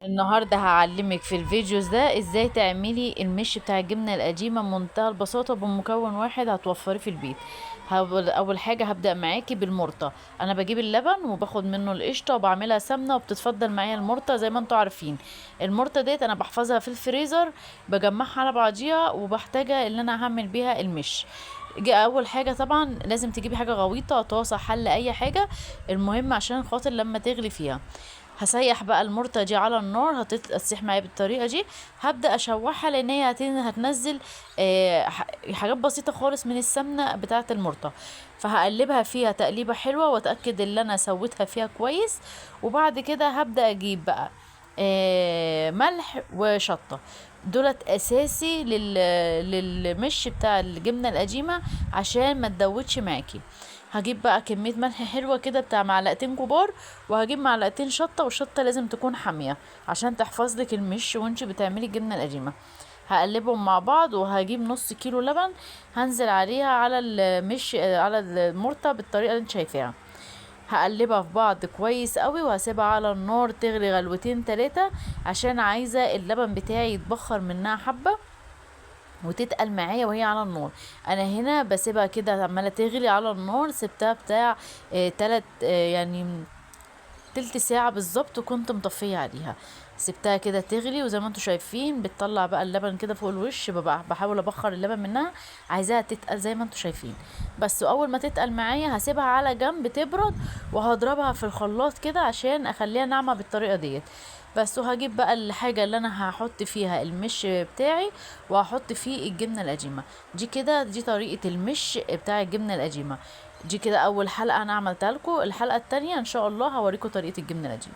النهارده هعلمك في الفيديوز ده ازاي تعملي المش بتاع الجبنه القديمه بمنتهى البساطه بمكون واحد هتوفريه في البيت. اول حاجه هبدا معاكي بالمرطه. انا بجيب اللبن وباخد منه القشطه وبعملها سمنه وبتتفضل معايا المرطه زي ما انتوا عارفين. المرطه ديت انا بحفظها في الفريزر، بجمعها على بعضيها وبحتاجها اللي انا هعمل بيها المش. اول حاجه طبعا لازم تجيبي حاجه غويطه، طاسه، حل، اي حاجه، المهم عشان خاطر لما تغلي فيها. هسيح بقى المرطة دي على النار، هتسيح معايا بالطريقة دي. هبدأ اشوحها لان هي هتنزل حاجات بسيطة خالص من السمنة بتاعة المرطة. فهقلبها فيها تقليبة حلوة واتأكد ان انا سويتها فيها كويس. وبعد كده هبدأ اجيب بقى ملح وشطة. دولت اساسي للمش بتاع الجبنة القديمة عشان ما تدوتش معاكي. هجيب بقى كمية ملح حلوة كده بتاع معلقتين كبار، وهجيب معلقتين شطة، والشطة لازم تكون حامية عشان تحفظ لك المش وانت بتعملي الجبنة القديمة. هقلبهم مع بعض وهجيب نص كيلو لبن، هنزل عليها على المش على المرطة بالطريقة اللي انت شايفاها. هقلبها في بعض كويس قوي وهسيبها على النار تغلي غلوتين 3 عشان عايزة اللبن بتاعي يتبخر منها حبة وتتقل معايا وهي على النار. انا هنا بسيبها كده عماله تغلي على النار، سبتها بتاع تلت يعني تلت ساعة بالظبط وكنت مطفية عليها. سبتها كده تغلي وزي ما انتوا شايفين بتطلع بقى اللبن كده فوق الوش، ببقى بحاول ابخر اللبن منها، عايزاها تتقل زي ما انتوا شايفين. بس اول ما تتقل معايا هسيبها على جنب تبرد، وهضربها في الخلاط كده عشان اخليها ناعمة بالطريقة ديت. بس وهجيب بقى الحاجة اللي انا هحط فيها المش بتاعي وهحط فيه الجبنة القديمة. دي طريقة المش بتاع الجبنة القديمة. دي كده اول حلقة انا عملتها لكم. الحلقة التانية ان شاء الله هوريكم طريقة الجبنة القديمة.